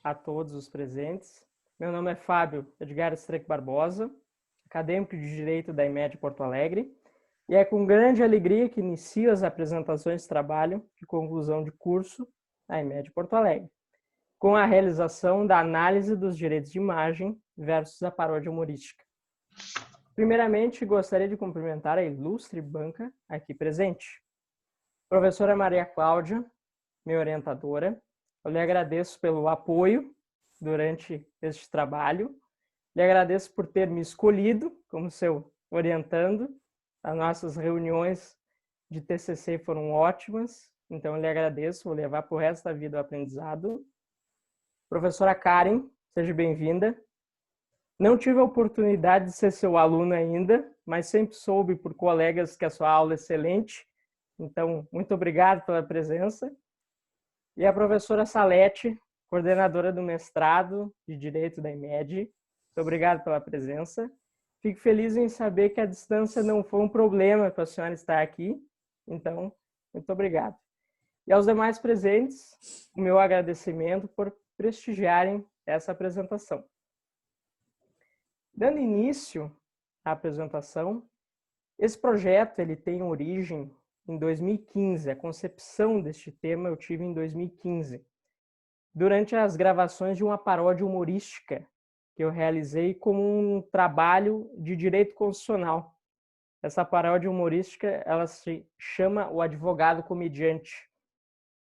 a todos os presentes. Meu nome é Fábio Edgar Streck Barbosa, acadêmico de Direito da IMED Porto Alegre, e é com grande alegria que inicio as apresentações de trabalho de conclusão de curso na IMED Porto Alegre, com a realização da análise dos direitos de imagem versus a paródia humorística. Primeiramente, gostaria de cumprimentar a ilustre banca aqui presente. Professora Maria Cláudia, minha orientadora, eu lhe agradeço pelo apoio durante este trabalho, lhe agradeço por ter me escolhido como seu orientando, as nossas reuniões de TCC foram ótimas, então eu lhe agradeço, vou levar para o resto da vida o aprendizado. Professora Karen, seja bem-vinda. Não tive a oportunidade de ser seu aluno ainda, mas sempre soube por colegas que a sua aula é excelente. Então, muito obrigado pela presença. E a professora Salete, coordenadora do mestrado de Direito da IMED. Muito obrigado pela presença. Fico feliz em saber que a distância não foi um problema para a senhora estar aqui. Então, muito obrigado. E aos demais presentes, o meu agradecimento por prestigiarem essa apresentação. Dando início à apresentação, esse projeto ele tem origem em 2015. A concepção deste tema eu tive em 2015, durante as gravações de uma paródia humorística que eu realizei como um trabalho de direito constitucional. Essa paródia humorística ela se chama O Advogado Comediante.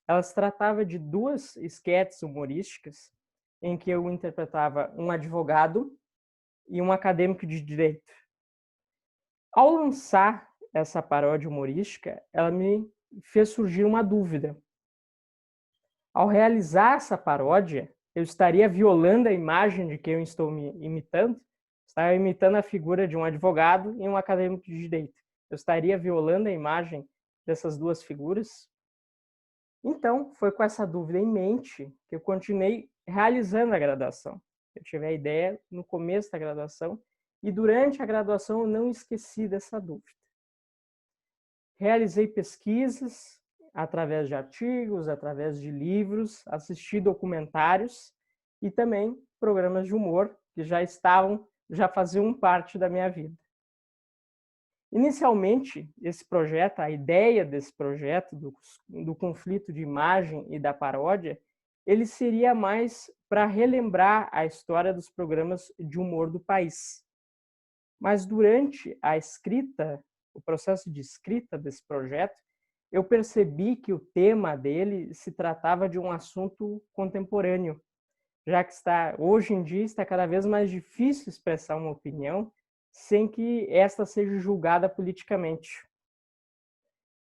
Ela se tratava de duas esquetes humorísticas em que eu interpretava um advogado e um acadêmico de direito. Ao lançar essa paródia humorística, ela me fez surgir uma dúvida. Ao realizar essa paródia, eu estaria violando a imagem de quem eu estou me imitando? Estaria imitando a figura de um advogado e um acadêmico de direito. Eu estaria violando a imagem dessas duas figuras? Então, foi com essa dúvida em mente que eu continuei realizando a graduação. Eu tive a ideia no começo da graduação e durante a graduação eu não esqueci dessa dúvida. Realizei pesquisas através de artigos, através de livros, assisti documentários e também programas de humor que já faziam parte da minha vida. Inicialmente, esse projeto, a ideia desse projeto, do conflito de imagem e da paródia, ele seria mais para relembrar a história dos programas de humor do país. Mas durante a escrita, o processo de escrita desse projeto, eu percebi que o tema dele se tratava de um assunto contemporâneo, já que hoje em dia está cada vez mais difícil expressar uma opinião sem que esta seja julgada politicamente.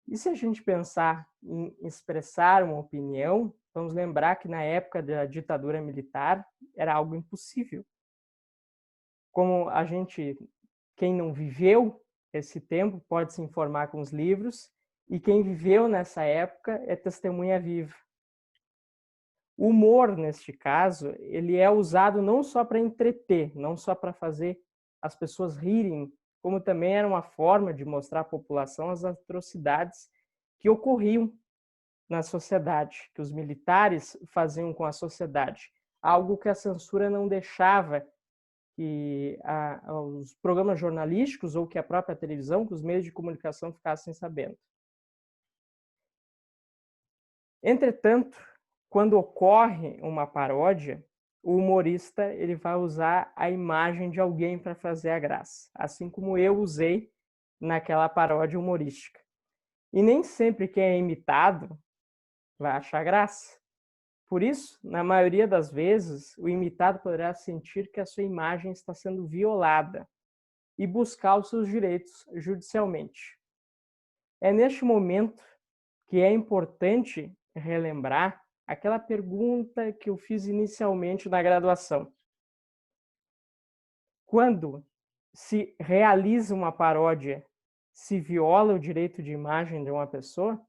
E se a gente pensar em expressar uma opinião, vamos lembrar que na época da ditadura militar era algo impossível. Como quem não viveu esse tempo pode se informar com os livros, e quem viveu nessa época é testemunha viva. O humor, neste caso, ele é usado não só para entreter, não só para fazer as pessoas rirem, como também era uma forma de mostrar à população as atrocidades que ocorriam na sociedade, que os militares faziam com a sociedade, algo que a censura não deixava que os programas jornalísticos ou que a própria televisão, que os meios de comunicação ficassem sabendo. Entretanto, quando ocorre uma paródia, o humorista ele vai usar a imagem de alguém para fazer a graça, assim como eu usei naquela paródia humorística. E nem sempre quem é imitado vai achar graça. Por isso, na maioria das vezes, o imitado poderá sentir que a sua imagem está sendo violada e buscar os seus direitos judicialmente. É neste momento que é importante relembrar aquela pergunta que eu fiz inicialmente na graduação. Quando se realiza uma paródia, se viola o direito de imagem de uma pessoa?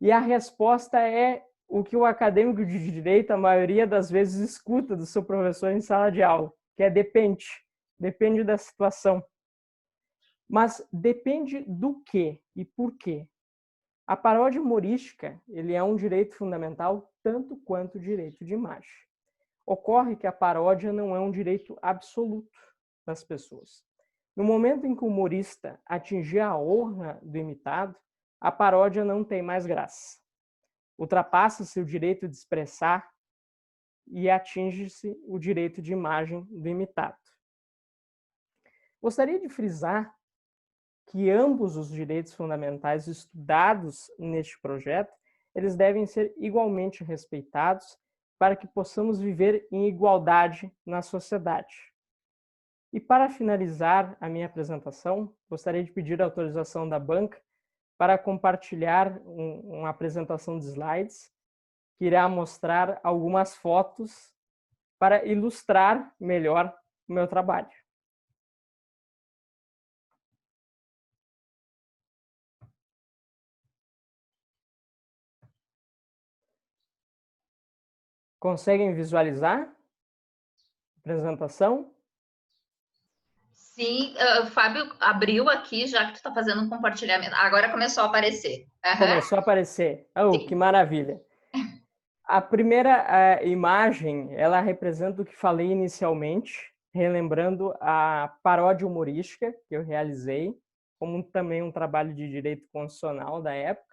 E a resposta é o que o acadêmico de direito, a maioria das vezes, escuta do seu professor em sala de aula, que é depende. Depende da situação. Mas depende do quê e por quê? A paródia humorística ele é um direito fundamental tanto quanto o direito de imagem. ocorre que a paródia não é um direito absoluto das pessoas. No momento em que o humorista atingir a honra do imitado, a paródia não tem mais graça. Ultrapassa-se o direito de expressar e atinge-se o direito de imagem do imitado. Gostaria de frisar que ambos os direitos fundamentais estudados neste projeto, eles devem ser igualmente respeitados para que possamos viver em igualdade na sociedade. E para finalizar a minha apresentação, gostaria de pedir a autorização da banca para compartilhar uma apresentação de slides que irá mostrar algumas fotos para ilustrar melhor o meu trabalho. Conseguem visualizar a apresentação? Sim, o Fábio abriu aqui, já que tu está fazendo um compartilhamento. Agora começou a aparecer. Começou a aparecer. Oh, que maravilha! A primeira imagem, ela representa o que falei inicialmente, relembrando a paródia humorística que eu realizei, como também um trabalho de direito constitucional da época,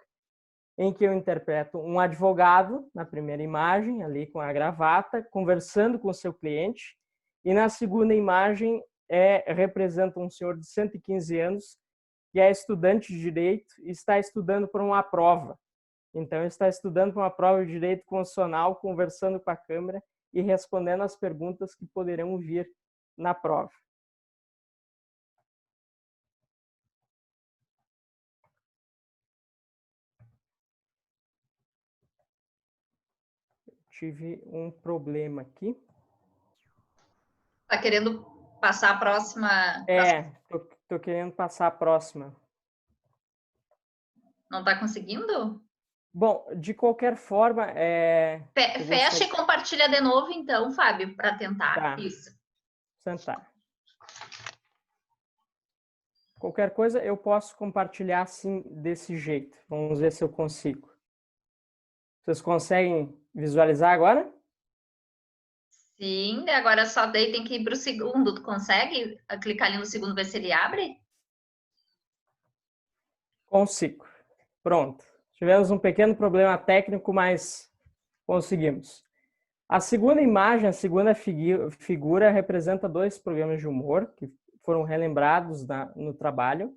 em que eu interpreto um advogado, na primeira imagem, ali com a gravata, conversando com o seu cliente, e na segunda imagem representa um senhor de 115 anos, que é estudante de direito e está estudando para uma prova. Então, está estudando para uma prova de direito constitucional, conversando com a câmera e respondendo as perguntas que poderão vir na prova. Tive um problema aqui. Está querendo passar a próxima? Estou querendo passar a próxima. Não está conseguindo? Bom, de qualquer forma... Fecha e compartilha de novo, então, Fábio, para tentar. Tá. Isso. Sentar. Qualquer coisa eu posso compartilhar assim, desse jeito. Vamos ver se eu consigo. Vocês conseguem visualizar agora? Sim, agora só daí tem que ir para o segundo. Tu consegue clicar ali no segundo, ver se ele abre? Consigo. Pronto. Tivemos um pequeno problema técnico, mas conseguimos. A segunda imagem, a segunda figura representa dois programas de humor que foram relembrados no trabalho.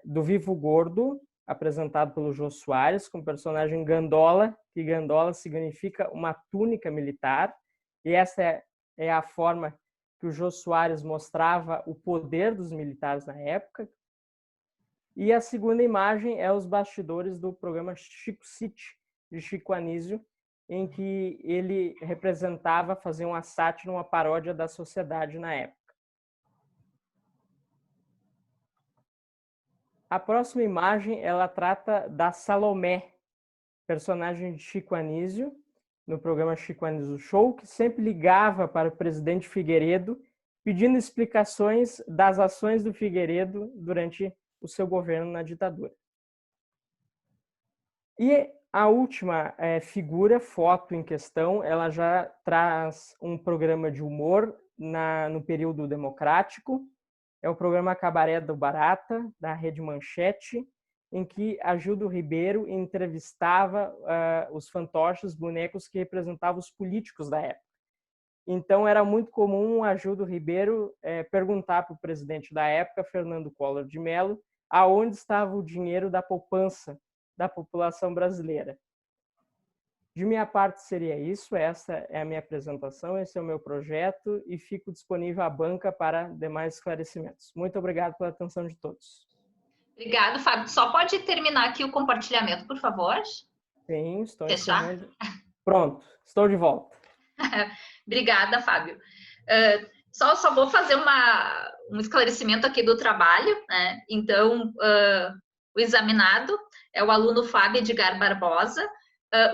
Do Vivo Gordo, apresentado pelo Jô Soares, com o personagem Gandola, que Gandola significa uma túnica militar, e essa é a forma que o Jô Soares mostrava o poder dos militares na época. E a segunda imagem é os bastidores do programa Chico City, de Chico Anísio, em que ele representava fazer uma sátira, uma paródia da sociedade na época. A próxima imagem, ela trata da Salomé, personagem de Chico Anísio, no programa Chico Anísio Show, que sempre ligava para o presidente Figueiredo, pedindo explicações das ações do Figueiredo durante o seu governo na ditadura. E a última figura, foto em questão, ela já traz um programa de humor no período democrático. É o programa Cabaré do Barata, da Rede Manchete, em que Agildo Ribeiro entrevistava os fantoches, bonecos que representavam os políticos da época. Então, era muito comum Agildo Ribeiro perguntar para o presidente da época, Fernando Collor de Mello, aonde estava o dinheiro da poupança da população brasileira. De minha parte seria isso, essa é a minha apresentação, esse é o meu projeto e fico disponível à banca para demais esclarecimentos. Muito obrigado pela atenção de todos. Obrigado, Fábio. Só pode terminar aqui o compartilhamento, por favor? Sim, estou Fechar? encerrando. Pronto, estou de volta. Obrigada, Fábio. Só vou fazer um esclarecimento aqui do trabalho, né? Então, o examinado é o aluno Fábio Edgar Barbosa.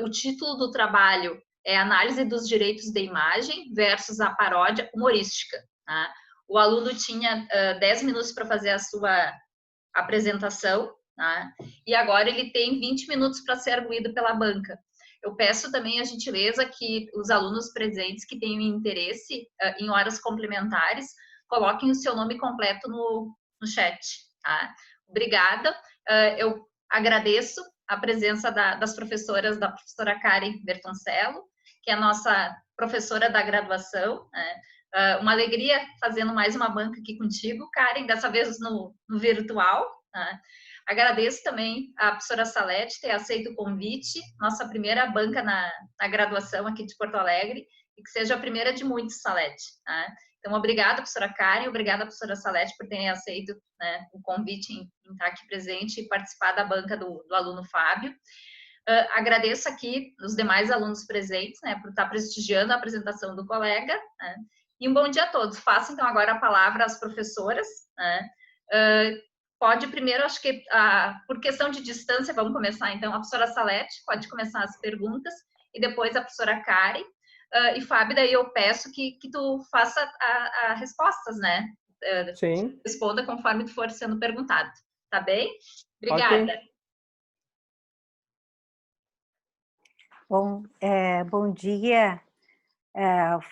O título do trabalho é Análise dos Direitos de Imagem versus a Paródia Humorística. Tá? O aluno tinha 10 minutos para fazer a sua apresentação, tá? E agora ele tem 20 minutos para ser arguído pela banca. Eu peço também a gentileza que os alunos presentes que tenham interesse em horas complementares coloquem o seu nome completo no chat, tá? Obrigada. Eu agradeço a presença das professoras, da professora Karen Bertoncello, que é a nossa professora da graduação, né? Uma alegria fazendo mais uma banca aqui contigo, Karen, dessa vez no virtual, né? Agradeço também a professora Salete ter aceito o convite, nossa primeira banca na graduação aqui de Porto Alegre, e que seja a primeira de muitos, Salete. Né? Então, obrigada, professora Karen, obrigada, professora Salete, por terem aceito, né, o convite em estar aqui presente e participar da banca do aluno Fábio. Agradeço aqui os demais alunos presentes, né, por estar prestigiando a apresentação do colega, né? E um bom dia a todos. Faço, então, agora a palavra às professoras, né? Pode primeiro, acho que por questão de distância, vamos começar então, a professora Salete pode começar as perguntas, e depois a professora Karen, e Fábio, daí eu peço que tu faça as respostas, né? Sim. Responda conforme tu for sendo perguntado, tá bem? Obrigada. Okay. Bom dia,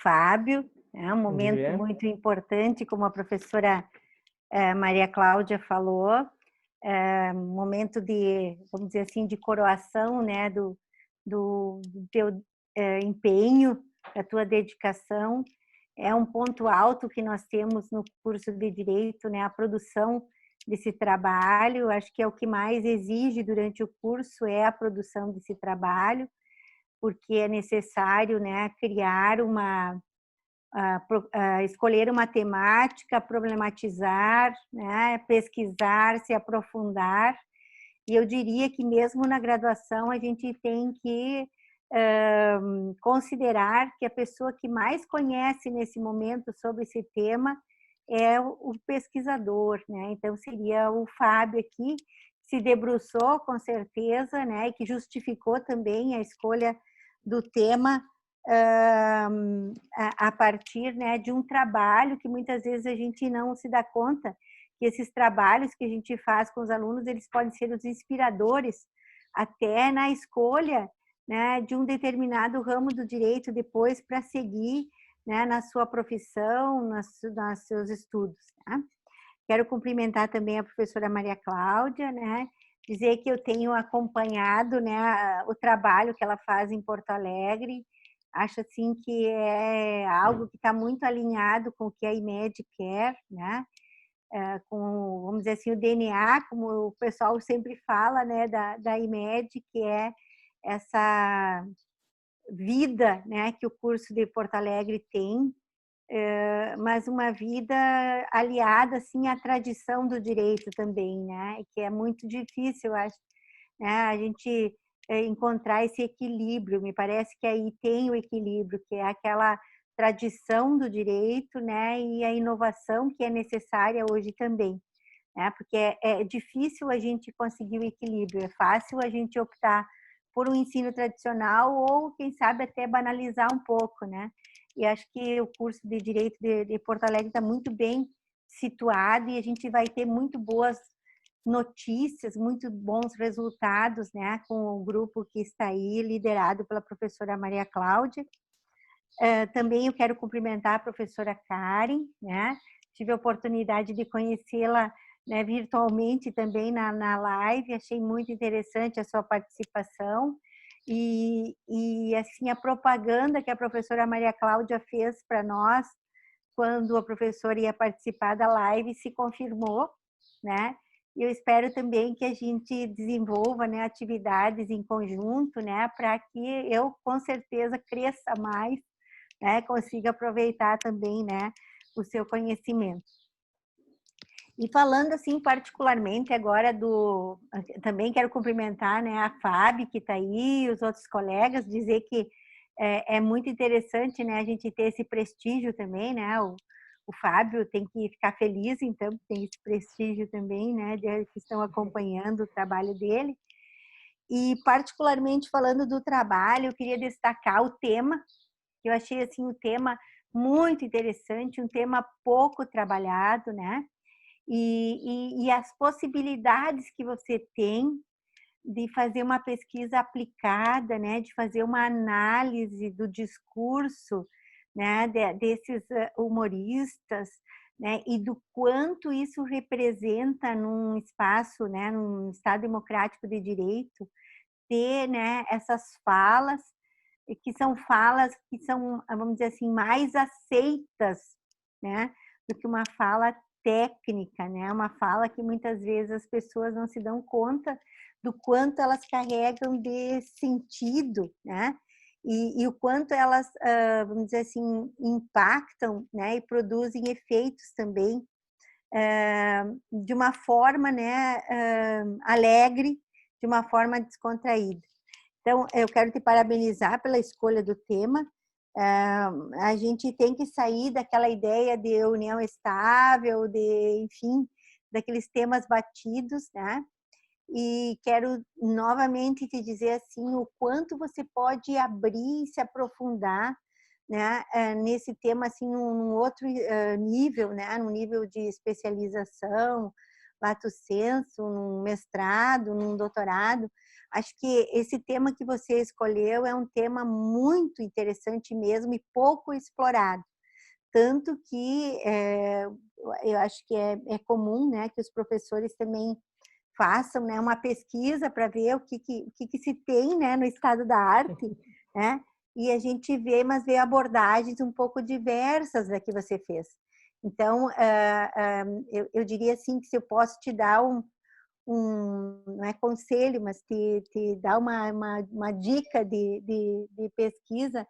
Fábio. É um momento muito importante, como a professora Maria Cláudia falou, momento de, vamos dizer assim, de coroação, né, do teu empenho, da tua dedicação. É um ponto alto que nós temos no curso de Direito, né, a produção desse trabalho. Acho que é o que mais exige durante o curso, é a produção desse trabalho, porque é necessário, né, criar escolher uma temática, problematizar, né, pesquisar, se aprofundar. E eu diria que mesmo na graduação a gente tem que considerar que a pessoa que mais conhece nesse momento sobre esse tema é o pesquisador, né? Então seria o Fábio aqui, que se debruçou com certeza, né, e que justificou também a escolha do tema a partir, né, de um trabalho que muitas vezes a gente não se dá conta que esses trabalhos que a gente faz com os alunos, eles podem ser os inspiradores até na escolha, né, de um determinado ramo do direito depois para seguir, né, na sua profissão, nos seus estudos. Tá? Quero cumprimentar também a professora Maria Cláudia, né, dizer que eu tenho acompanhado, né, o trabalho que ela faz em Porto Alegre. Acho assim que é algo que está muito alinhado com o que a IMED quer, né? Com, vamos dizer assim, o DNA, como o pessoal sempre fala, né, da IMED, que é essa vida, né, que o curso de Porto Alegre tem, mas uma vida aliada, assim, à tradição do direito também, né, que é muito difícil, eu acho, né, a gente encontrar esse equilíbrio. Me parece que aí tem o equilíbrio, que é aquela tradição do direito, né, e a inovação que é necessária hoje também, né, porque é difícil a gente conseguir o equilíbrio, é fácil a gente optar por um ensino tradicional ou, quem sabe, até banalizar um pouco, né, e acho que o curso de Direito de Porto Alegre está muito bem situado e a gente vai ter muito boas notícias, muito bons resultados, né, com o grupo que está aí, liderado pela professora Maria Cláudia. Também eu quero cumprimentar a professora Karen, né, tive a oportunidade de conhecê-la, né, virtualmente também na live, achei muito interessante a sua participação e assim, a propaganda que a professora Maria Cláudia fez para nós, quando a professora ia participar da live, se confirmou, né, e eu espero também que a gente desenvolva, né, atividades em conjunto, né, para que eu, com certeza, cresça mais, né, consiga aproveitar também, né, o seu conhecimento. E falando assim particularmente agora também quero cumprimentar, né, a Fábio que está aí, os outros colegas, dizer que é muito interessante, né, a gente ter esse prestígio também, né, o Fábio tem que ficar feliz, então, tem esse prestígio também, né, de que estão acompanhando o trabalho dele. E particularmente falando do trabalho, eu queria destacar o tema, que eu achei assim um tema muito interessante, um tema pouco trabalhado, né? E as possibilidades que você tem de fazer uma pesquisa aplicada, né, de fazer uma análise do discurso, né, desses humoristas, né, e do quanto isso representa num espaço, né, num Estado democrático de direito, ter, né, essas falas, que são falas que são, vamos dizer assim, mais aceitas, né, do que uma fala técnica, né, uma fala que muitas vezes as pessoas não se dão conta do quanto elas carregam de sentido, né, e o quanto elas, vamos dizer assim, impactam, né, e produzem efeitos também, de uma forma, né, alegre, de uma forma descontraída. Então, eu quero te parabenizar pela escolha do tema. A gente tem que sair daquela ideia de união estável, de, enfim, daqueles temas batidos, né? E quero novamente te dizer assim o quanto você pode abrir e se aprofundar, né, nesse tema assim num outro nível, né, num nível de especialização, lato sensu, num mestrado, num doutorado. Acho que esse tema que você escolheu é um tema muito interessante mesmo e pouco explorado. Tanto que eu acho que é comum, né, que os professores também façam, né, uma pesquisa para ver o que se tem, né, no estado da arte, né? E a gente vê, mas vê abordagens um pouco diversas da que você fez. Então, eu diria assim que se eu posso te dar não é conselho, mas te dar uma dica de pesquisa,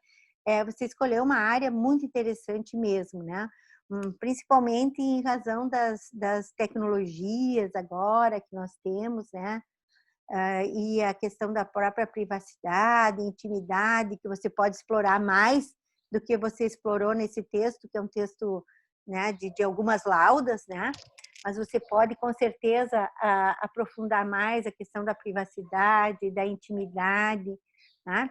você escolheu uma área muito interessante mesmo, né? Principalmente em razão das tecnologias agora que nós temos, né? E a questão da própria privacidade, intimidade, que você pode explorar mais do que você explorou nesse texto, que é um texto, né, de algumas laudas, né? Mas você pode, com certeza, aprofundar mais a questão da privacidade, da intimidade, né?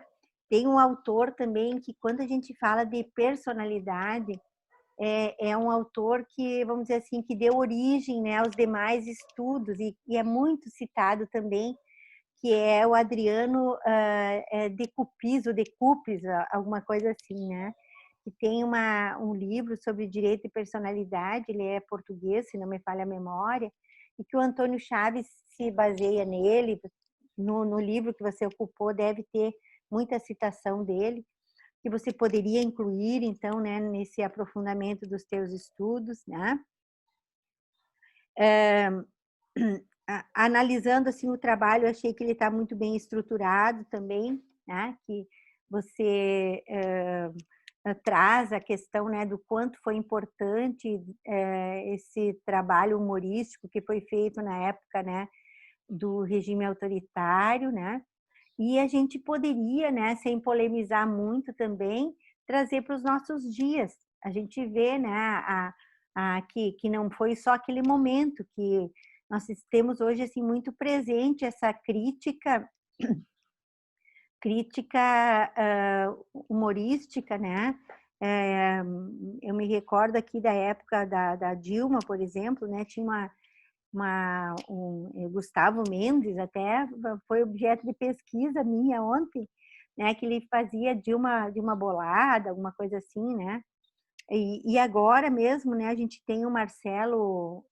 Tem um autor também que, quando a gente fala de personalidade, é um autor que, vamos dizer assim, que deu origem, né, aos demais estudos e é muito citado também, que é o Adriano de Cupis, alguma coisa assim, né? Que tem um livro sobre direito e personalidade, ele é português, se não me falha a memória, e que o Antônio Chaves se baseia nele. No livro que você ocupou deve ter muita citação dele, que você poderia incluir, então, né, nesse aprofundamento dos teus estudos, né? Analisando assim o trabalho, eu achei que ele está muito bem estruturado também, né? Que você traz a questão, né, do quanto foi importante esse trabalho humorístico que foi feito na época, né, do regime autoritário, né? E a gente poderia, né, sem polemizar muito também, trazer para os nossos dias. A gente vê, né, que não foi só aquele momento, que nós temos hoje assim muito presente essa crítica humorística, né? Eu me recordo aqui da época da Dilma, por exemplo, né? Tinha Gustavo Mendes, até foi objeto de pesquisa minha ontem, né? Que ele fazia de uma bolada, alguma coisa assim, né? E agora mesmo, né? A gente tem o Marcelo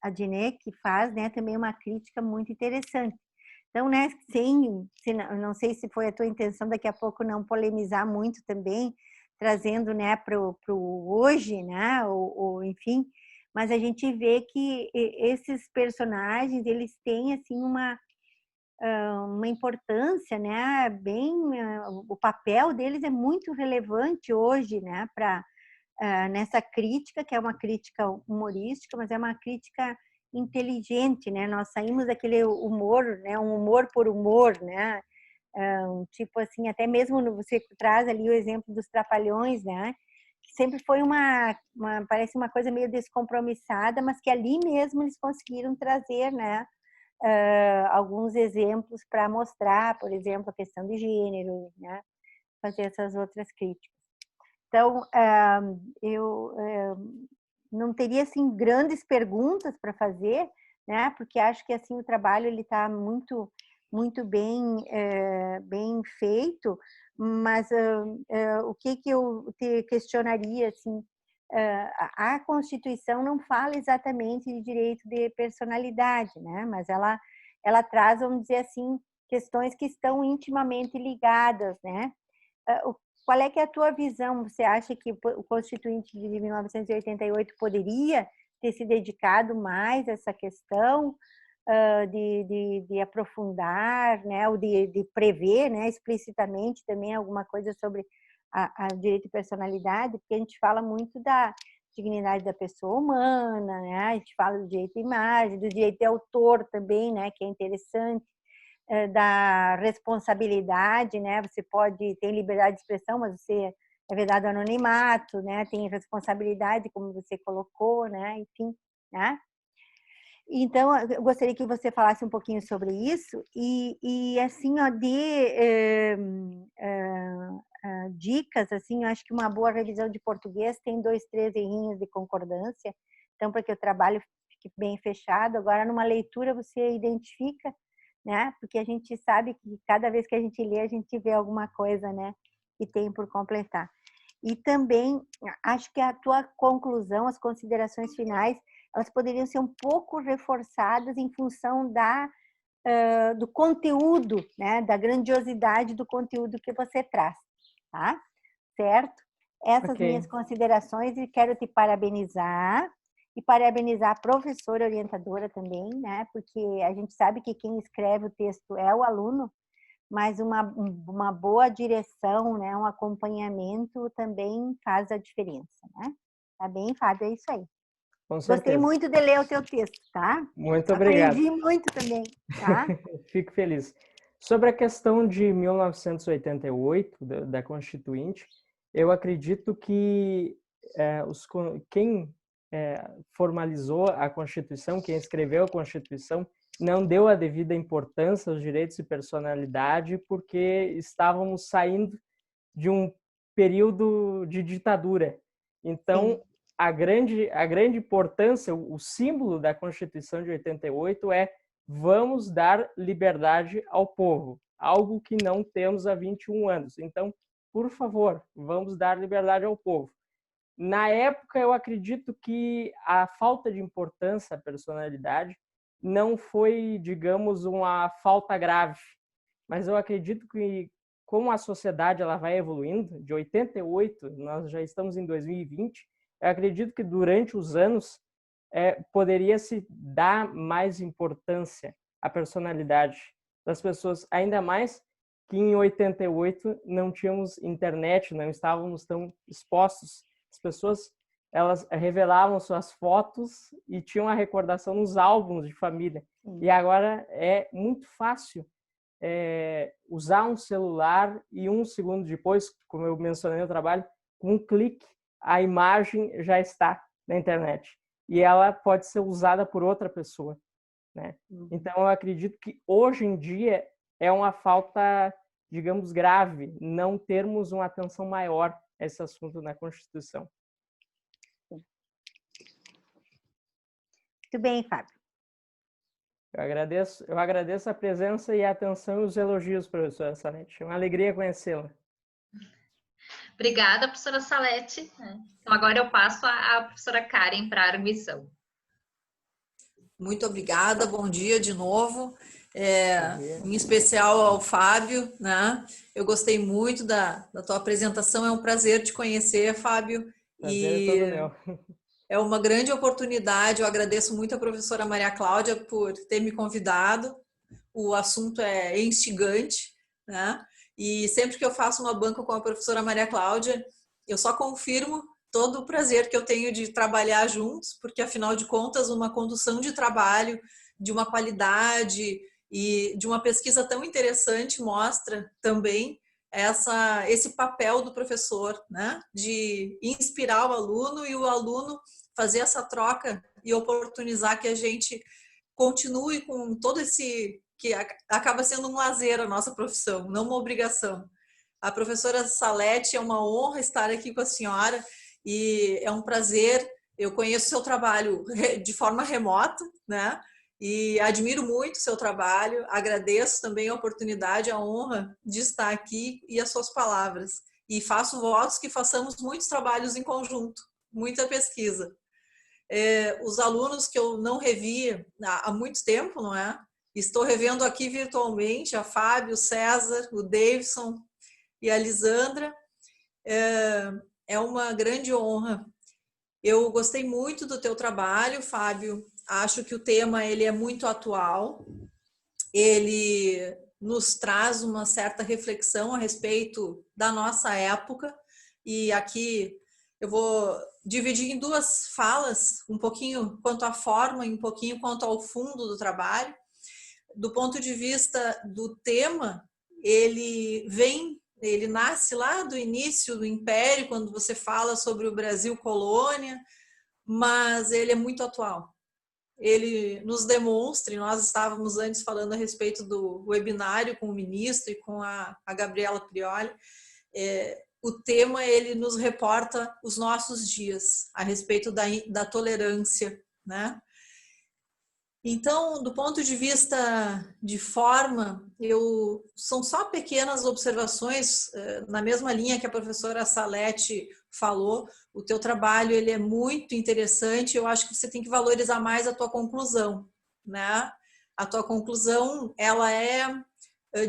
Adnet, que faz, né? Também uma crítica muito interessante. Então, né, não sei se foi a tua intenção daqui a pouco não polemizar muito também, trazendo, né, para o hoje, né, ou enfim, mas a gente vê que esses personagens, eles têm, assim, uma importância, né, o papel deles é muito relevante hoje, né, nessa crítica, que é uma crítica humorística, mas é uma crítica inteligente, né? Nós saímos daquele humor, né? Um humor por humor, né? Tipo assim, até mesmo você traz ali o exemplo dos Trapalhões, né? Que sempre foi parece uma coisa meio descompromissada, mas que ali mesmo eles conseguiram trazer, né? Alguns exemplos para mostrar, por exemplo, a questão de gênero, né? Fazer essas outras críticas. Então, eu não teria assim grandes perguntas para fazer, né? Porque acho que assim o trabalho ele está muito bem bem feito, mas o que eu te questionaria assim, a Constituição não fala exatamente de direito de personalidade, né? Mas ela traz, vamos dizer assim, questões que estão intimamente ligadas, né? Qual é que é a tua visão? Você acha que o Constituinte de 1988 poderia ter se dedicado mais a essa questão de aprofundar, né, ou de prever, né, explicitamente também alguma coisa sobre a direito de personalidade, porque a gente fala muito da dignidade da pessoa humana, né, a gente fala do direito de imagem, do direito de autor também, né, que é interessante, da responsabilidade, né, você ter liberdade de expressão, mas você é vedado ao anonimato, né, tem responsabilidade, como você colocou, né, enfim, né. Então, eu gostaria que você falasse um pouquinho sobre isso e assim, ó, dicas, assim, eu acho que uma boa revisão de português tem 2, 3 errinhos de concordância, então, para que o trabalho fique bem fechado. Agora, numa leitura, você identifica, né, porque a gente sabe que cada vez que a gente lê, a gente vê alguma coisa, né, que tem por completar. E também, acho que a tua conclusão, as considerações finais, elas poderiam ser um pouco reforçadas em função do conteúdo, né, da grandiosidade do conteúdo que você traz, tá? Certo? Essas minhas considerações, e quero te parabenizar e parabenizar a professora orientadora também, né, porque a gente sabe que quem escreve o texto é o aluno, mas uma boa direção, né, um acompanhamento também faz a diferença, né? Tá bem, Fábio? É isso aí. Com certeza. Gostei muito de ler o teu texto, tá? Muito obrigado. Aprendi muito também, tá? Fico feliz. Sobre a questão de 1988, da Constituinte, eu acredito que quem formalizou a Constituição, quem escreveu a Constituição, não deu a devida importância aos direitos de personalidade porque estávamos saindo de um período de ditadura. Então, sim, a grande importância, o símbolo da Constituição de 88 é: vamos dar liberdade ao povo, algo que não temos há 21 anos. Então, por favor, vamos dar liberdade ao povo. Na época, eu acredito que a falta de importância à personalidade não foi, digamos, uma falta grave, mas eu acredito que, como a sociedade ela vai evoluindo, de 88, nós já estamos em 2020, eu acredito que durante os anos poderia se dar mais importância à personalidade das pessoas, ainda mais que em 88 não tínhamos internet, não estávamos tão expostos. As pessoas, elas revelavam suas fotos e tinham a recordação nos álbuns de família. E agora é muito fácil usar um celular e um segundo depois, como eu mencionei no trabalho, com um clique, a imagem já está na internet. E ela pode ser usada por outra pessoa, né? Então, eu acredito que hoje em dia é uma falta, digamos, grave não termos uma atenção maior a esse assunto na Constituição. Muito bem, Fábio. Eu agradeço a presença e a atenção e os elogios, professora Salete. É uma alegria conhecê-la. Obrigada, professora Salete. Então, agora eu passo a professora Karen para a arguição. Muito obrigada, bom dia de novo. Em especial ao Fábio, né? Eu gostei muito da tua apresentação, é um prazer te conhecer, Fábio. Prazer é todo meu. É uma grande oportunidade, eu agradeço muito a professora Maria Cláudia por ter me convidado. O assunto é instigante, né? E sempre que eu faço uma banca com a professora Maria Cláudia, eu só confirmo todo o prazer que eu tenho de trabalhar juntos, porque afinal de contas, uma condução de trabalho de uma qualidade e de uma pesquisa tão interessante mostra também esse papel do professor, né? De inspirar o aluno e o aluno fazer essa troca e oportunizar que a gente continue com todo esse, que acaba sendo um lazer a nossa profissão, não uma obrigação. A professora Salete, é uma honra estar aqui com a senhora e é um prazer. Eu conheço o seu trabalho de forma remota, né? e admiro muito o seu trabalho, agradeço também a oportunidade, a honra de estar aqui e as suas palavras. E faço votos que façamos muitos trabalhos em conjunto, muita pesquisa. Os alunos que eu não revia há muito tempo, não é? Estou revendo aqui virtualmente a Fábio, o César, o Davidson e a Lisandra. É uma grande honra. Eu gostei muito do teu trabalho, Fábio. Acho que o tema ele é muito atual. Ele nos traz uma certa reflexão a respeito da nossa época. E aqui eu vou dividir em duas falas, um pouquinho quanto à forma e um pouquinho quanto ao fundo do trabalho. Do ponto de vista do tema, ele nasce lá do início do Império, quando você fala sobre o Brasil colônia, mas ele é muito atual. Ele nos demonstra, e nós estávamos antes falando a respeito do webinário com o ministro e com a Gabriela Prioli, o tema ele nos reporta os nossos dias a respeito da tolerância, né? Então, do ponto de vista de forma, são só pequenas observações na mesma linha que a professora Salete falou. O teu trabalho ele é muito interessante. Eu acho que você tem que valorizar mais a tua conclusão, né? A tua conclusão ela é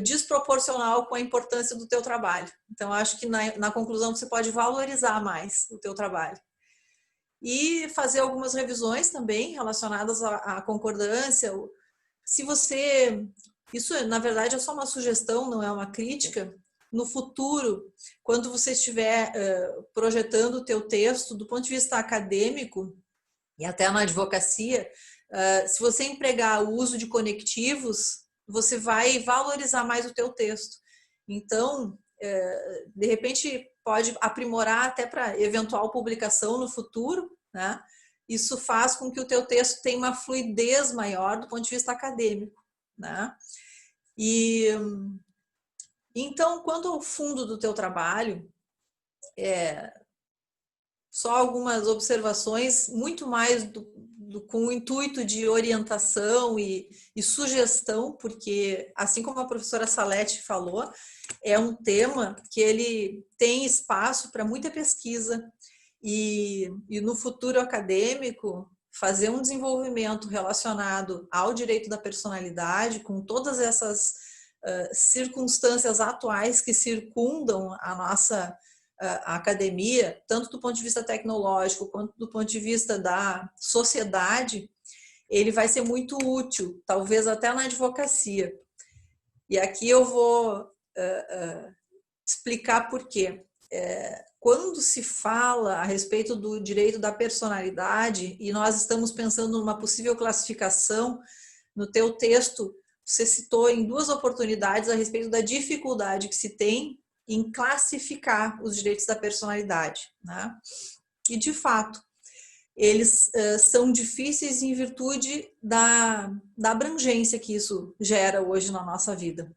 desproporcional com a importância do teu trabalho. Então, acho que na conclusão você pode valorizar mais o teu trabalho. E fazer algumas revisões também relacionadas à concordância. Se você... Isso, na verdade, é só uma sugestão, não é uma crítica. No futuro, quando você estiver projetando o teu texto do ponto de vista acadêmico e até na advocacia, se você empregar o uso de conectivos, você vai valorizar mais o teu texto. Então, de repente, pode aprimorar até para eventual publicação no futuro, né? Isso faz com que o teu texto tenha uma fluidez maior do ponto de vista acadêmico, né? E então, quanto ao fundo do teu trabalho, só algumas observações, muito mais com o intuito de orientação e sugestão, porque, assim como a professora Salete falou, é um tema que ele tem espaço para muita pesquisa e no futuro acadêmico fazer um desenvolvimento relacionado ao direito da personalidade, com todas essas circunstâncias atuais que circundam a nossa a academia, tanto do ponto de vista tecnológico quanto do ponto de vista da sociedade, ele vai ser muito útil, talvez até na advocacia. E aqui eu vou explicar por quê. Quando se fala a respeito do direito da personalidade e nós estamos pensando numa possível classificação, no teu texto você citou em duas oportunidades a respeito da dificuldade que se tem em classificar os direitos da personalidade, né? E, de fato, eles são difíceis em virtude da abrangência que isso gera hoje na nossa vida.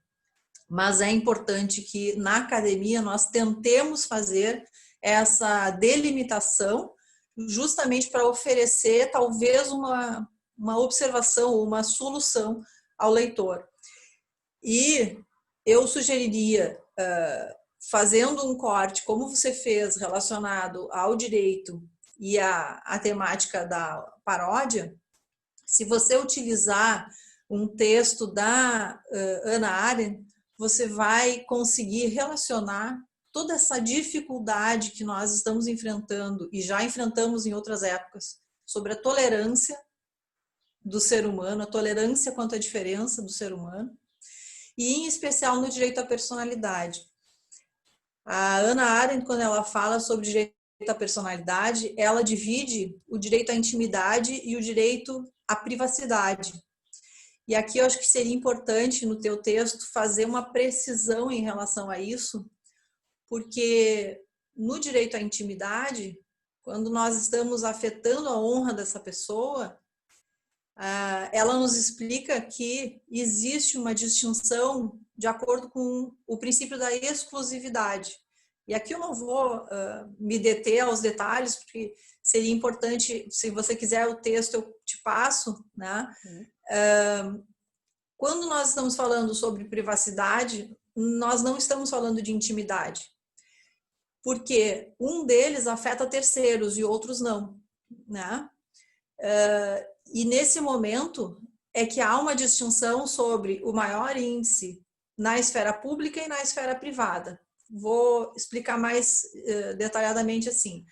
Mas é importante que, na academia, nós tentemos fazer essa delimitação justamente para oferecer, talvez, uma observação ou uma solução ao leitor. E eu sugeriria... fazendo um corte, como você fez, relacionado ao direito e à temática da paródia, se você utilizar um texto da Hannah Arendt, você vai conseguir relacionar toda essa dificuldade que nós estamos enfrentando e já enfrentamos em outras épocas, sobre a tolerância do ser humano, a tolerância quanto à diferença do ser humano, e em especial no direito à personalidade. A Hannah Arendt, quando ela fala sobre direito à personalidade, ela divide o direito à intimidade e o direito à privacidade. E aqui eu acho que seria importante no teu texto fazer uma precisão em relação a isso, porque no direito à intimidade, quando nós estamos afetando a honra dessa pessoa, ela nos explica que existe uma distinção de acordo com o princípio da exclusividade. E aqui eu não vou me deter aos detalhes, porque seria importante, se você quiser o texto eu te passo, né? Quando nós estamos falando sobre privacidade, nós não estamos falando de intimidade, porque um deles afeta terceiros e outros não, né? E nesse momento é que há uma distinção sobre o maior índice na esfera pública e na esfera privada. Vou explicar mais detalhadamente assim.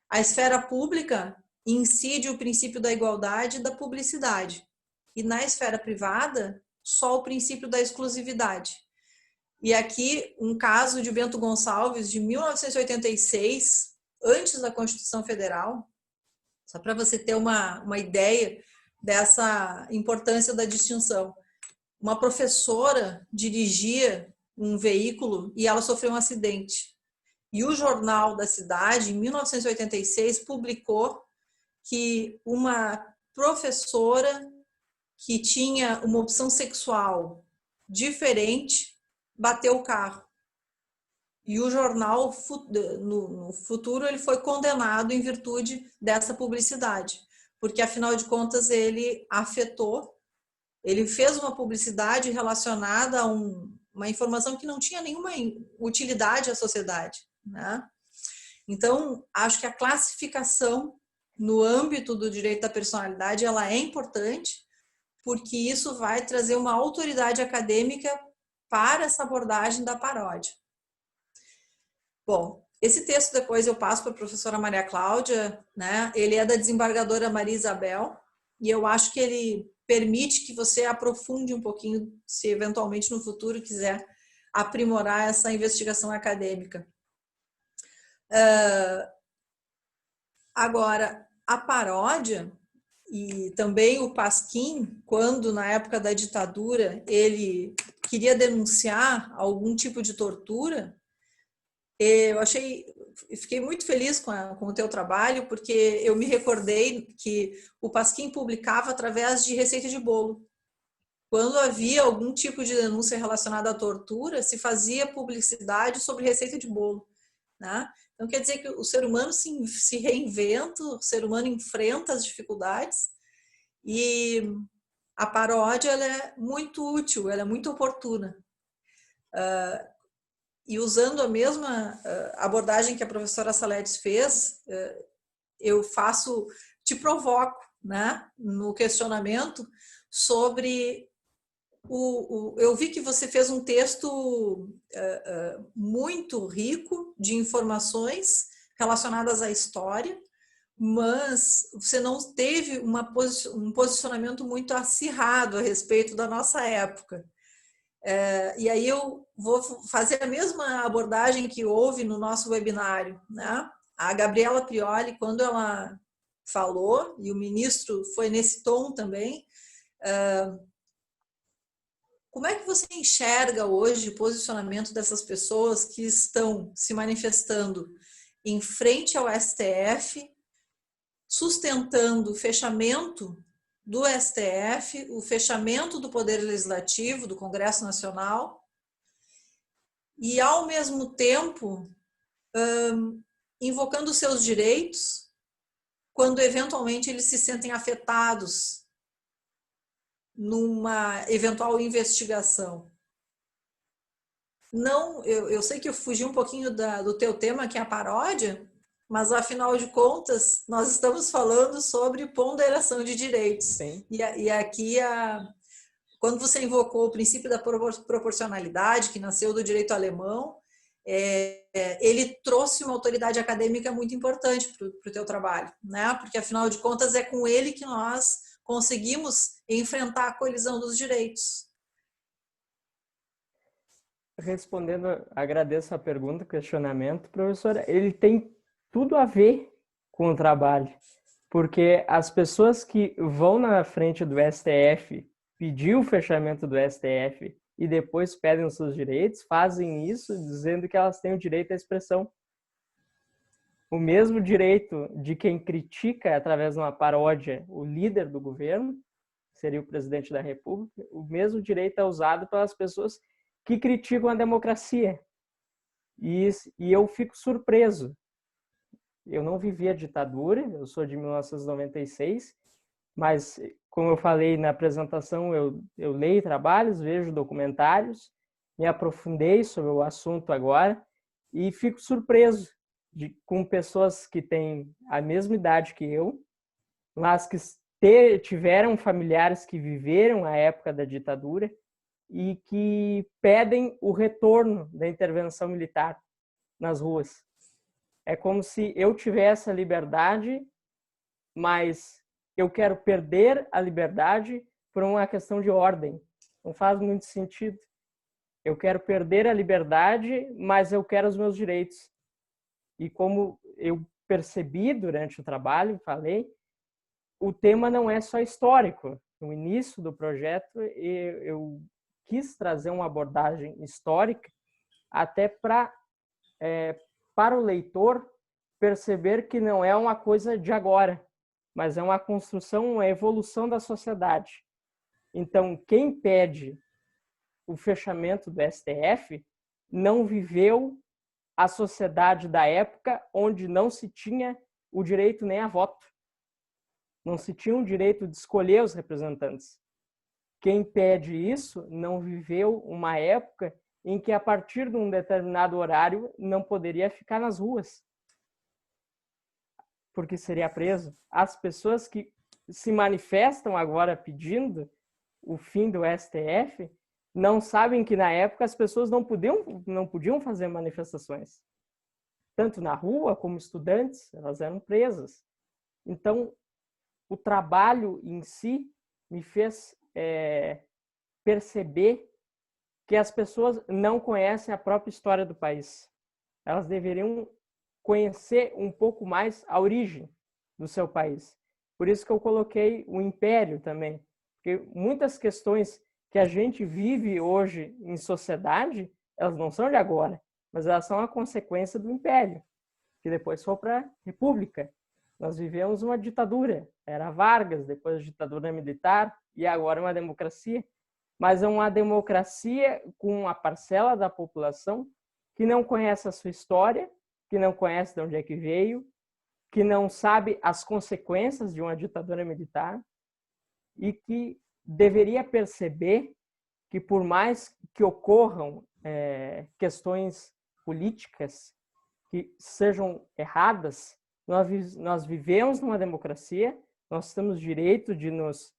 A esfera pública incide o princípio da igualdade e da publicidade, e na esfera privada, só o princípio da exclusividade. E aqui, um caso de Bento Gonçalves, de 1986, antes da Constituição Federal, só para você ter uma ideia dessa importância da distinção. Uma professora dirigia um veículo e ela sofreu um acidente. E o jornal da cidade, em 1986, publicou que uma professora que tinha uma opção sexual diferente bateu o carro. E o jornal, no futuro, ele foi condenado em virtude dessa publicidade, porque, afinal de contas, ele afetou, ele fez uma publicidade relacionada a uma informação que não tinha nenhuma utilidade à sociedade, né? Então, acho que a classificação no âmbito do direito da personalidade, ela é importante, porque isso vai trazer uma autoridade acadêmica para essa abordagem da paródia. Bom, esse texto depois eu passo para a professora Maria Cláudia, né? Ele é da desembargadora Maria Isabel, e eu acho que ele permite que você aprofunde um pouquinho, se eventualmente no futuro quiser aprimorar essa investigação acadêmica. Agora, a paródia e também o Pasquim, quando na época da ditadura ele queria denunciar algum tipo de tortura, fiquei muito feliz com o teu trabalho, porque eu me recordei que o Pasquim publicava através de receita de bolo. Quando havia algum tipo de denúncia relacionada à tortura, se fazia publicidade sobre receita de bolo, né? Então, quer dizer que o ser humano se reinventa, o ser humano enfrenta as dificuldades, e a paródia ela é muito útil, ela é muito oportuna. E usando a mesma abordagem que a professora Saletes fez, eu te provoco, né, no questionamento sobre eu vi que você fez um texto muito rico de informações relacionadas à história, mas você não teve um posicionamento muito acirrado a respeito da nossa época. E aí eu vou fazer a mesma abordagem que houve no nosso webinário, né? A Gabriela Prioli, quando ela falou, e o ministro foi nesse tom também, como é que você enxerga hoje o posicionamento dessas pessoas que estão se manifestando em frente ao STF, sustentando o fechamento do STF, o fechamento do Poder Legislativo, do Congresso Nacional, e, ao mesmo tempo, invocando seus direitos quando, eventualmente, eles se sentem afetados numa eventual investigação? Não, eu sei que eu fugi um pouquinho do teu tema, que é a paródia, mas, afinal de contas, nós estamos falando sobre ponderação de direitos. Sim. E aqui, quando você invocou o princípio da proporcionalidade, que nasceu do direito alemão, ele trouxe uma autoridade acadêmica muito importante para o teu trabalho, né? Porque, afinal de contas, é com ele que nós conseguimos enfrentar a colisão dos direitos. Respondendo, agradeço a pergunta, o questionamento, professora. Ele tem tudo a ver com o trabalho, porque as pessoas que vão na frente do STF pedir o fechamento do STF e depois pedem os seus direitos, fazem isso dizendo que elas têm o direito à expressão. O mesmo direito de quem critica, através de uma paródia, o líder do governo, seria o presidente da República, o mesmo direito é usado pelas pessoas que criticam a democracia. E eu fico surpreso. Eu não vivi a ditadura, eu sou de 1996, Mas, como eu falei na apresentação, eu leio trabalhos, vejo documentários, me aprofundei sobre o assunto agora e fico surpreso com pessoas que têm a mesma idade que eu, mas que tiveram familiares que viveram a época da ditadura e que pedem o retorno da intervenção militar nas ruas. É como se eu tivesse a liberdade, mas eu quero perder a liberdade por uma questão de ordem. Não faz muito sentido. Eu quero perder a liberdade, mas eu quero os meus direitos. E como eu percebi durante o trabalho, falei, o tema não é só histórico. No início do projeto, eu quis trazer uma abordagem histórica até para o leitor perceber que não é uma coisa de agora, mas é uma construção, uma evolução da sociedade. Então, quem pede o fechamento do STF não viveu a sociedade da época onde não se tinha o direito nem a voto. Não se tinha o direito de escolher os representantes. Quem pede isso não viveu uma época em que, a partir de um determinado horário, não poderia ficar nas ruas, porque seria preso. As pessoas que se manifestam agora pedindo o fim do STF não sabem que, na época, as pessoas não podiam fazer manifestações. Tanto na rua como estudantes, elas eram presas. Então, o trabalho em si me fez perceber que as pessoas não conhecem a própria história do país. Elas deveriam conhecer um pouco mais a origem do seu país. Por isso que eu coloquei o Império também. Porque muitas questões que a gente vive hoje em sociedade, elas não são de agora, mas elas são a consequência do Império, que depois foi para a República. Nós vivemos uma ditadura. Era Vargas, depois a ditadura militar, e agora uma democracia. Mas é uma democracia com uma parcela da população que não conhece a sua história, que não conhece de onde é que veio, que não sabe as consequências de uma ditadura militar e que deveria perceber que, por mais que ocorram questões políticas que sejam erradas, nós vivemos numa democracia, nós temos direito de nos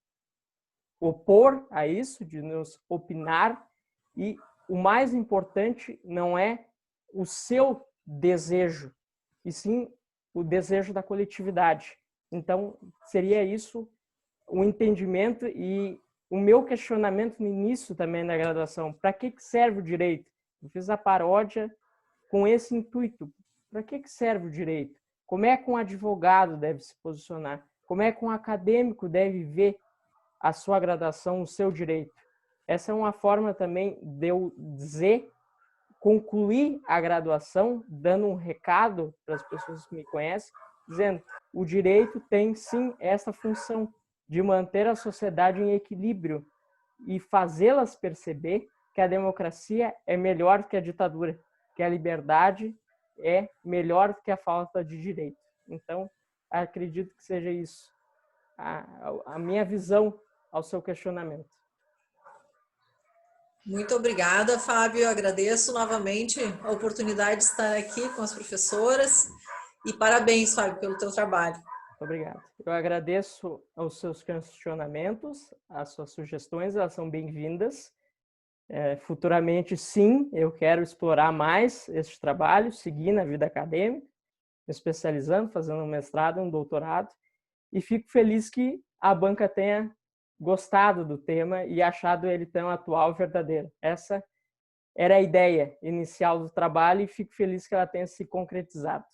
opor a isso, de nos opinar, e o mais importante não é o seu desejo, e sim o desejo da coletividade. Então, seria isso o entendimento e o meu questionamento no início também da graduação. Para que serve o direito? Eu fiz a paródia com esse intuito. Para que serve o direito? Como é que um advogado deve se posicionar? Como é que um acadêmico deve ver a sua graduação, o seu direito? Essa é uma forma também de eu concluir a graduação, dando um recado para as pessoas que me conhecem, dizendo: o direito tem sim essa função de manter a sociedade em equilíbrio e fazê-las perceber que a democracia é melhor que a ditadura, que a liberdade é melhor que a falta de direito. Então, acredito que seja isso a minha visão ao seu questionamento. Muito obrigada, Fábio. Eu agradeço novamente a oportunidade de estar aqui com as professoras e parabéns, Fábio, pelo teu trabalho. Muito obrigado. Eu agradeço aos seus questionamentos, as suas sugestões, elas são bem-vindas. Futuramente, sim, eu quero explorar mais este trabalho, seguir na vida acadêmica, me especializando, fazendo um mestrado, um doutorado, e fico feliz que a banca tenha gostado do tema e achado ele tão atual e verdadeiro. Essa era a ideia inicial do trabalho e fico feliz que ela tenha se concretizado.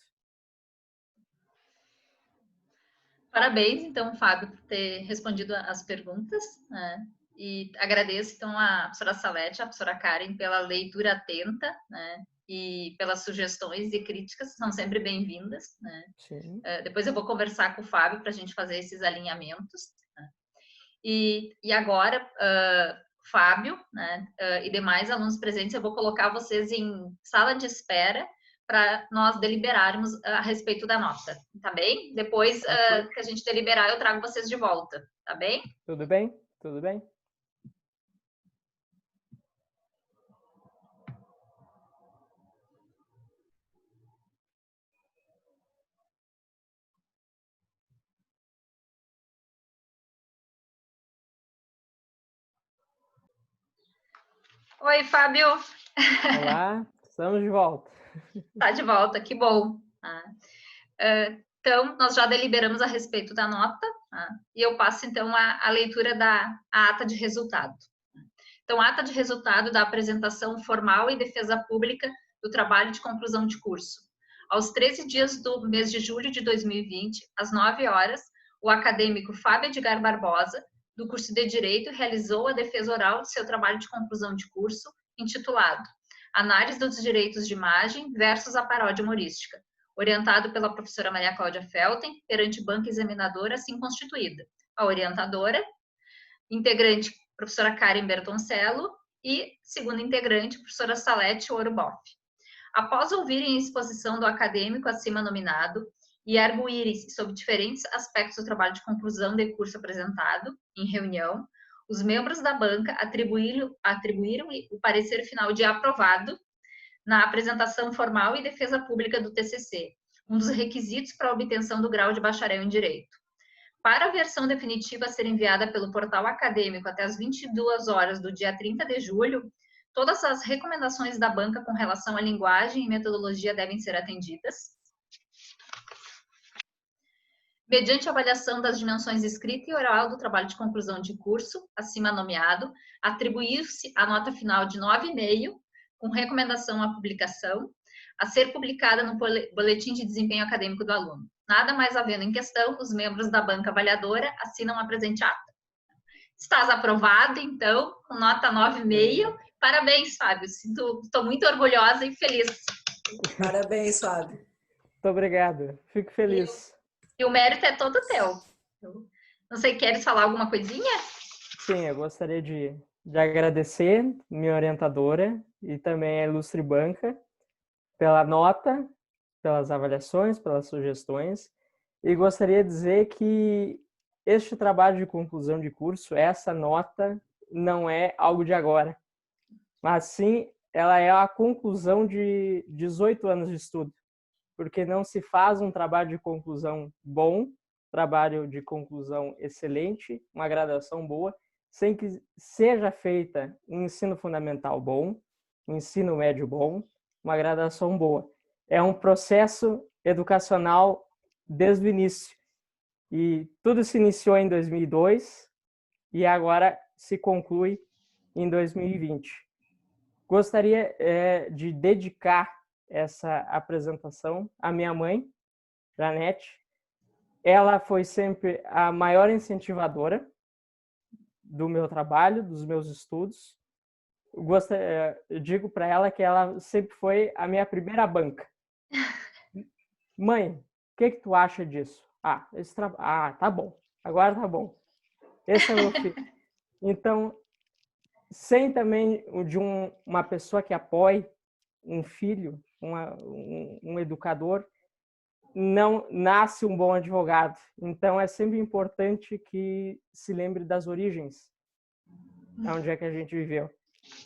Parabéns, então, Fábio, por ter respondido as perguntas, né? E agradeço, então, a professora Salete, a professora Karen, pela leitura atenta, né? E pelas sugestões e críticas, são sempre bem-vindas, né? Sim. Depois eu vou conversar com o Fábio para a gente fazer esses alinhamentos, né? E agora, Fábio, né, e demais alunos presentes, eu vou colocar vocês em sala de espera para nós deliberarmos a respeito da nota, tá bem? Depois que a gente deliberar, eu trago vocês de volta, tá bem? Tudo bem? Tudo bem? Oi, Fábio. Olá, estamos de volta. Tá de volta, que bom. Então, nós já deliberamos a respeito da nota, tá? E eu passo, então, a leitura da ata de resultado. Então, a ata de resultado da apresentação formal e defesa pública do trabalho de conclusão de curso. Aos 13 dias do mês de julho de 2020, às 9 horas, o acadêmico Fábio Edgar Barbosa, do curso de Direito, realizou a defesa oral de seu trabalho de conclusão de curso, intitulado Análise dos Direitos de Imagem versus a Paródia Humorística, orientado pela professora Maria Cláudia Felten, perante banca examinadora assim constituída. A orientadora, integrante, professora Karen Bertoncello, e segunda integrante, professora Salete Oruboff. Após ouvirem a exposição do acadêmico acima nominado e arguírem sobre diferentes aspectos do trabalho de conclusão de curso apresentado em reunião, os membros da banca atribuíram o parecer final de aprovado na apresentação formal e defesa pública do TCC, um dos requisitos para a obtenção do grau de bacharel em Direito. Para a versão definitiva a ser enviada pelo portal acadêmico até as 22 horas do dia 30 de julho, todas as recomendações da banca com relação à linguagem e metodologia devem ser atendidas. Mediante avaliação das dimensões escrita e oral do trabalho de conclusão de curso, acima nomeado, atribuir-se a nota final de 9,5, com recomendação à publicação, a ser publicada no Boletim de Desempenho Acadêmico do Aluno. Nada mais havendo em questão, os membros da banca avaliadora assinam a presente ata. Estás aprovado, então, com nota 9,5. Parabéns, Fábio. Estou muito orgulhosa e feliz. Parabéns, Fábio. Muito obrigado. Fico feliz. E o mérito é todo teu. Não sei, queres falar alguma coisinha? Sim, eu gostaria de agradecer minha orientadora e também a Ilustre Banca pela nota, pelas avaliações, pelas sugestões. E gostaria de dizer que este trabalho de conclusão de curso, essa nota, não é algo de agora, mas sim ela é a conclusão de 18 anos de estudo, porque não se faz um trabalho de conclusão bom, trabalho de conclusão excelente, uma graduação boa, sem que seja feita um ensino fundamental bom, um ensino médio bom, uma graduação boa. É um processo educacional desde o início. E tudo se iniciou em 2002 e agora se conclui em 2020. Gostaria de dedicar essa apresentação à minha mãe, Janete. Ela foi sempre a maior incentivadora do meu trabalho, dos meus estudos. Eu digo para ela que ela sempre foi a minha primeira banca. Mãe, o que tu acha disso? Tá bom. Agora tá bom. Esse é o meu filho. Então, sem também de uma pessoa que apoie um filho, um educador, não nasce um bom advogado. Então, é sempre importante que se lembre das origens, onde é que a gente viveu.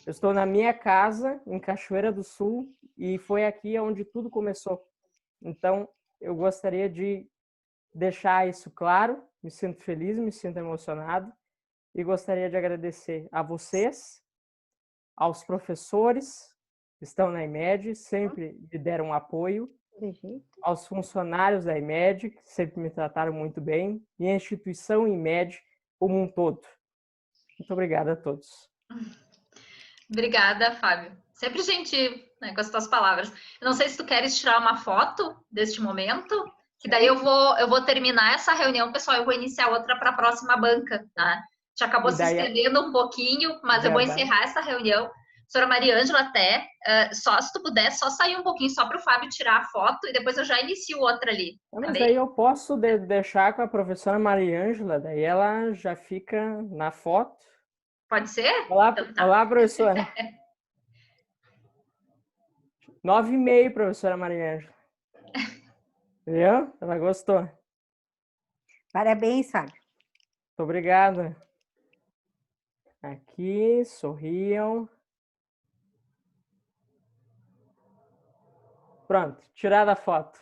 Eu estou na minha casa, em Cachoeira do Sul, e foi aqui onde tudo começou. Então, eu gostaria de deixar isso claro, me sinto feliz, me sinto emocionado, e gostaria de agradecer a vocês, aos professores que estão na IMED, sempre me deram apoio, aos funcionários da IMED, que sempre me trataram muito bem, e a instituição IMED como um todo. Muito obrigado a todos. Obrigada, Fábio. Sempre gentil, né, com as tuas palavras. Eu não sei se tu queres tirar uma foto deste momento, que daí eu vou terminar essa reunião, pessoal, eu vou iniciar outra para a próxima banca, tá? Já acabou se estendendo um pouquinho, mas eu vou encerrar essa reunião. Professora Mariângela, até, só se tu puder, só sair um pouquinho, só para o Fábio tirar a foto, e depois eu já inicio outra ali. Mas daí eu posso deixar com a professora Mariângela, daí ela já fica na foto. Pode ser? Olá, então, tá. Olá, professora. 9,5, professora Mariângela. Viu? Ela gostou. Parabéns, Fábio. Muito obrigado. Aqui, sorriam. Pronto, tirada a foto.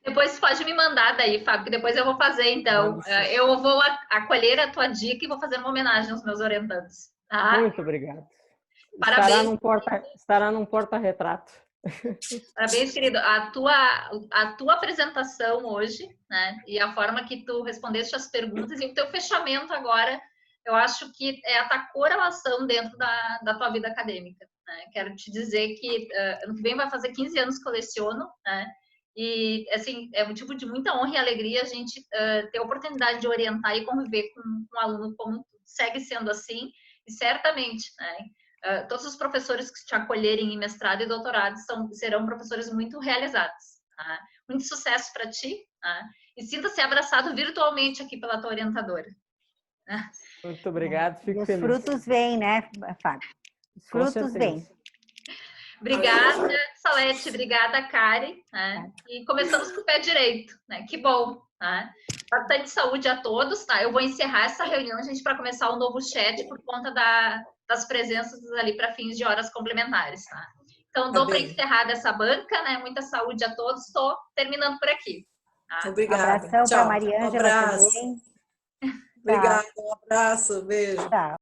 Depois pode me mandar daí, Fábio, que depois eu vou fazer, então. Eu vou acolher a tua dica e vou fazer uma homenagem aos meus orientandos. Tá? Muito obrigado. Parabéns. Estará num porta-retrato. Parabéns, querido. A tua apresentação hoje, né? E a forma que tu respondeste as perguntas e o teu fechamento agora, eu acho que é a tua correlação dentro da tua vida acadêmica. Né? Quero te dizer que ano que vem vai fazer 15 anos que eu leciono, né? E, assim, é motivo de muita honra e alegria a gente ter a oportunidade de orientar e conviver com um aluno como segue sendo assim, e certamente, né? Todos os professores que te acolherem em mestrado e doutorado serão professores muito realizados. Tá? Muito sucesso para ti, tá? E sinta-se abraçado virtualmente aqui pela tua orientadora. Né? Muito obrigado, fico feliz. Os frutos vêm, né, Fábio? Os frutos vêm. Obrigada, Salete, obrigada, Karen. Né? E começamos com o pé direito, né? Que bom. Né? Bastante saúde a todos. Tá? Eu vou encerrar essa reunião, gente, para começar um novo chat por conta das presenças ali para fins de horas complementares. Tá? Então, dou para encerrar dessa banca, né? Muita saúde a todos. Estou terminando por aqui. Tá? Obrigada. Um abração para a Mariângela também. Obrigada, um abraço, beijo. Tchau.